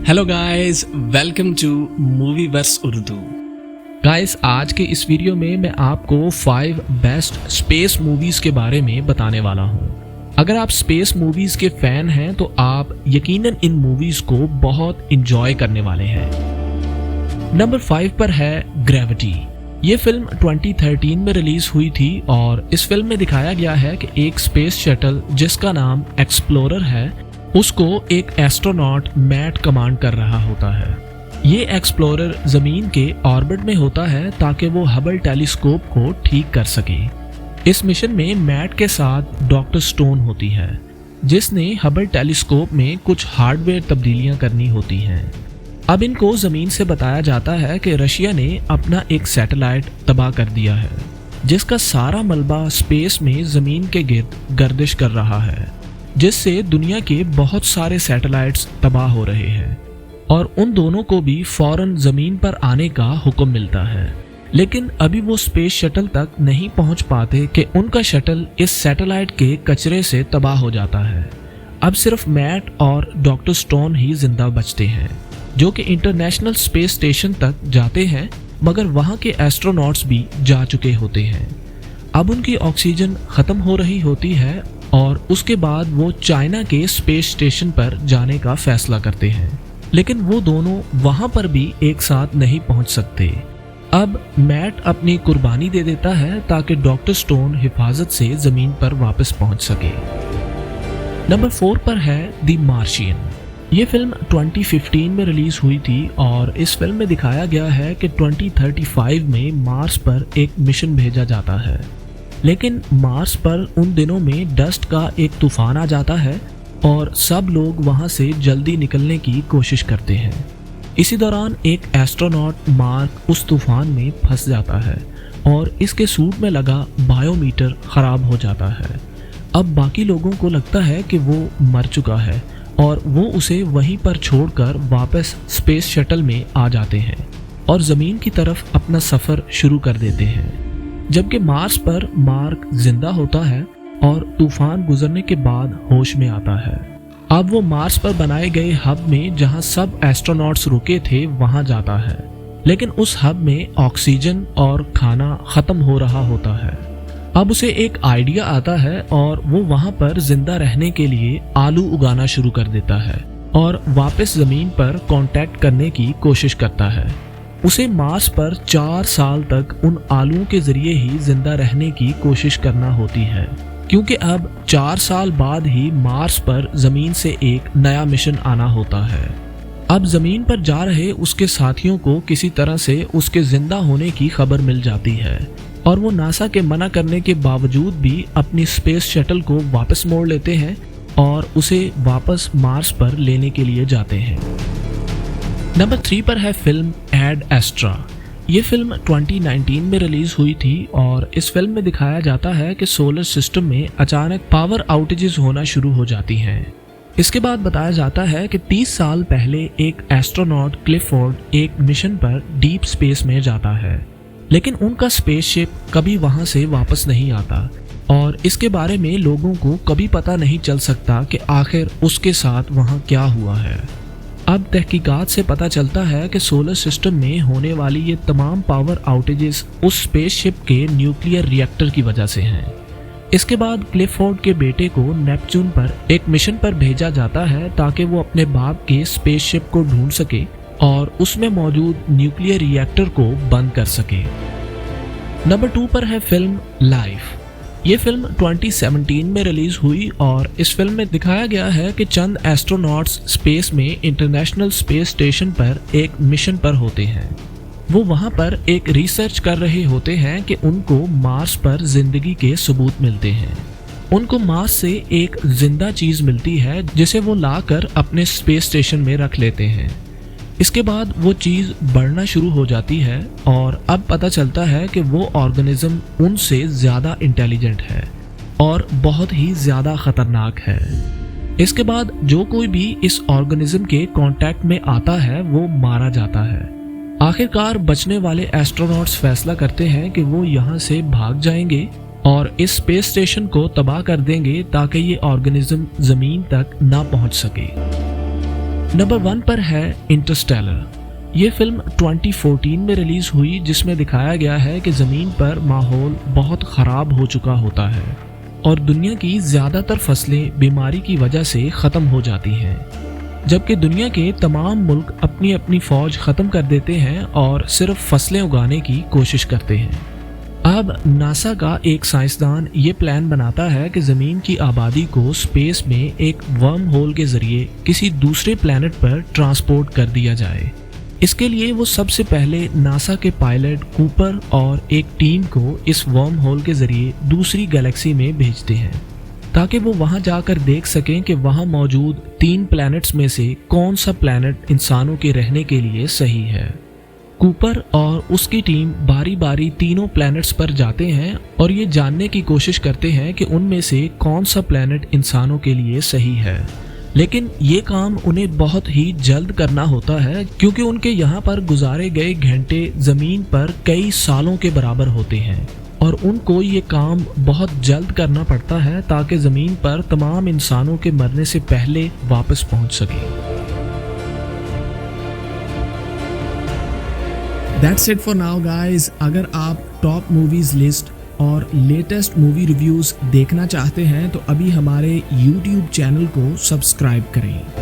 Hello guys, welcome to movieverse Urdu. Guys, आज के इस वीडियो में मैं आपको 5 बेस्ट स्पेस मूवीज के बारे में बताने वाला हूं। अगर आप स्पेस मूवीज के फैन हैं तो आप यकीनन इन मूवीज को बहुत इंजॉय करने वाले हैं। नंबर 5 पर है ग्रेविटी। ये फिल्म 2013 में रिलीज हुई थी और इस फिल्म में दिखाया गया है कि एक स्पेस शटल जिसका नाम एक्सप्लोरर है, उसको एक एस्ट्रोनॉट मैट कमांड कर रहा होता है। ये एक्सप्लोरर जमीन के ऑर्बिट में होता है ताकि वो हबल टेलीस्कोप को ठीक कर सके। इस मिशन में मैट के साथ डॉक्टर स्टोन होती है, जिसने हबल टेलीस्कोप में कुछ हार्डवेयर तब्दीलियां करनी होती हैं। अब इनको जमीन से बताया जाता है कि रशिया ने अपना एक सैटेलाइट तबाह कर दिया है, जिसका सारा मलबा स्पेस में जमीन के गिर्द गर्दिश कर रहा है, जिससे दुनिया के बहुत सारे सैटेलाइट्स तबाह हो रहे हैं और उन दोनों को भी फौरन जमीन पर आने का हुक्म मिलता है। लेकिन अभी वो स्पेस शटल तक नहीं पहुंच पाते कि उनका शटल इस सैटेलाइट के कचरे से तबाह हो जाता है। अब सिर्फ मैट और डॉक्टर स्टोन ही जिंदा बचते हैं, जो कि इंटरनेशनल स्पेस स्टेशन तक जाते हैं, मगर वहां के एस्ट्रोनॉट्स भी जा चुके होते हैं। अब उनकी ऑक्सीजन खत्म हो रही होती है और उसके बाद वो चाइना के स्पेस स्टेशन पर जाने का फैसला करते हैं, लेकिन वो दोनों वहां पर भी एक साथ नहीं पहुंच सकते। अब मैट अपनी कुर्बानी दे देता है ताकि डॉक्टर स्टोन हिफाजत से जमीन पर वापस पहुंच सके। नंबर 4 पर है द मार्शियन। ये फिल्म 2015 में रिलीज हुई थी और इस फिल्म में दिखाया गया है कि 2035 में मार्स पर एक मिशन भेजा जाता है, लेकिन मार्स पर उन दिनों में डस्ट का एक तूफान आ जाता है और सब लोग वहां से जल्दी निकलने की कोशिश करते हैं। इसी दौरान एक एस्ट्रोनॉट मार्क उस तूफान में फंस जाता है और इसके सूट में लगा बायोमीटर खराब हो जाता है। अब बाकी लोगों को लगता है कि वो मर चुका है और वो उसे वहीं पर छोड़कर वापस स्पेस शटल में आ जाते हैं और जमीन की तरफ अपना सफर शुरू कर देते हैं। जबकि मार्स पर मार्क जिंदा होता है और तूफान गुजरने के बाद होश में आता है। अब वो मार्स पर बनाए गए हब में जहां सब एस्ट्रोनॉट्स रुके थे वहां जाता है, लेकिन उस हब में ऑक्सीजन और खाना खत्म हो रहा होता है। अब उसे एक आइडिया आता है और वो वहां पर जिंदा रहने के लिए आलू उगाना शुरू कर देता है और वापस जमीन पर कांटेक्ट करने की कोशिश करता है। उसे मार्स पर 4 साल तक उन आलूओं के जरिए ही जिंदा रहने की कोशिश करना होती है, क्योंकि अब 4 साल बाद ही मार्स पर जमीन से एक नया मिशन आना होता है। अब जमीन पर जा रहे उसके साथियों को किसी तरह से उसके जिंदा होने की खबर मिल जाती है और वो नासा के मना करने के बावजूद भी अपनी स्पेस शटल को वापस मोड़ लेते हैं और उसे वापस मार्स पर लेने के लिए जाते हैं। नंबर 3 पर है फिल्म एड एस्ट्रा। ये फिल्म 2019 में रिलीज हुई थी और इस फिल्म में दिखाया जाता है कि सोलर सिस्टम में अचानक पावर आउटेजेस होना शुरू हो जाती हैं। इसके बाद बताया जाता है कि 30 साल पहले एक एस्ट्रोनॉट क्लिफोर्ड एक मिशन पर डीप स्पेस में जाता है, लेकिन उनका स्पेसशिप कभी वहां से वापस नहीं आता और इसके बारे में लोगों को कभी पता नहीं चल सकता कि आखिर उसके साथ वहां क्या हुआ है। अब तहकीकात से पता चलता है कि सोलर सिस्टम में होने वाली ये तमाम पावर आउटेजेस उस स्पेसशिप के न्यूक्लियर रिएक्टर की वजह से हैं। इसके बाद क्लिफोर्ड के बेटे को नेपच्यून पर एक मिशन पर भेजा जाता है ताकि वो अपने बाप के स्पेसशिप को ढूंढ सके और उसमें मौजूद न्यूक्लियर रिएक्टर को बंद कर सके। नंबर 2 पर है फिल्म लाइफ। ये फिल्म 2017 में रिलीज हुई और इस फिल्म में दिखाया गया है कि चंद एस्ट्रोनॉट्स स्पेस में इंटरनेशनल स्पेस स्टेशन पर एक मिशन पर होते हैं। वो वहां पर एक रिसर्च कर रहे होते हैं कि उनको मार्स पर जिंदगी के सबूत मिलते हैं। उनको मार्स से एक जिंदा चीज मिलती है जिसे वो लाकर अपने स्पेस स्टेशन में रख लेते हैं। इसके बाद वो चीज बढ़ना शुरू हो जाती है और अब पता चलता है कि वो ऑर्गेनिज्म उनसे ज्यादा इंटेलिजेंट है और बहुत ही ज्यादा खतरनाक है। इसके बाद जो कोई भी इस ऑर्गेनिज्म के कांटेक्ट में आता है वो मारा जाता है। आखिरकार बचने वाले एस्ट्रोनॉट्स फैसला करते हैं कि वो यहाँ से भाग जाएंगे और इस स्पेस स्टेशन को तबाह कर देंगे ताकि ये ऑर्गेनिज्म जमीन तक ना पहुंच सके। नंबर 1 पर है इंटरस्टेलर। ये फिल्म 2014 में रिलीज हुई, जिसमें दिखाया गया है कि ज़मीन पर माहौल बहुत ख़राब हो चुका होता है और दुनिया की ज़्यादातर फसलें बीमारी की वजह से ख़त्म हो जाती हैं, जबकि दुनिया के तमाम मुल्क अपनी अपनी फ़ौज ख़त्म कर देते हैं और सिर्फ फसलें उगाने की कोशिश करते हैं। अब नासा का एक साइंसदान ये प्लान बनाता है कि ज़मीन की आबादी को स्पेस में एक वर्म होल के ज़रिए किसी दूसरे प्लैनेट पर ट्रांसपोर्ट कर दिया जाए। इसके लिए वो सबसे पहले नासा के पायलट कूपर और एक टीम को इस वर्म होल के ज़रिए दूसरी गैलेक्सी में भेजते हैं, ताकि वो वहां जाकर देख सकें कि वहां मौजूद 3 प्लैनेट्स में से कौन सा प्लैनेट इंसानों के रहने के लिए सही है। कूपर और उसकी टीम बारी बारी तीनों प्लैनेट्स पर जाते हैं और ये जानने की कोशिश करते हैं कि उनमें से कौन सा प्लैनेट इंसानों के लिए सही है, लेकिन ये काम उन्हें बहुत ही जल्द करना होता है, क्योंकि उनके यहाँ पर गुजारे गए घंटे ज़मीन पर कई सालों के बराबर होते हैं और उनको ये काम बहुत जल्द करना पड़ता है ताकि ज़मीन पर तमाम इंसानों के मरने से पहले वापस पहुँच सकें। That's it for now guys। अगर आप टॉप मूवीज़ लिस्ट और लेटेस्ट मूवी रिव्यूज़ देखना चाहते हैं तो अभी हमारे YouTube चैनल को सब्सक्राइब करें।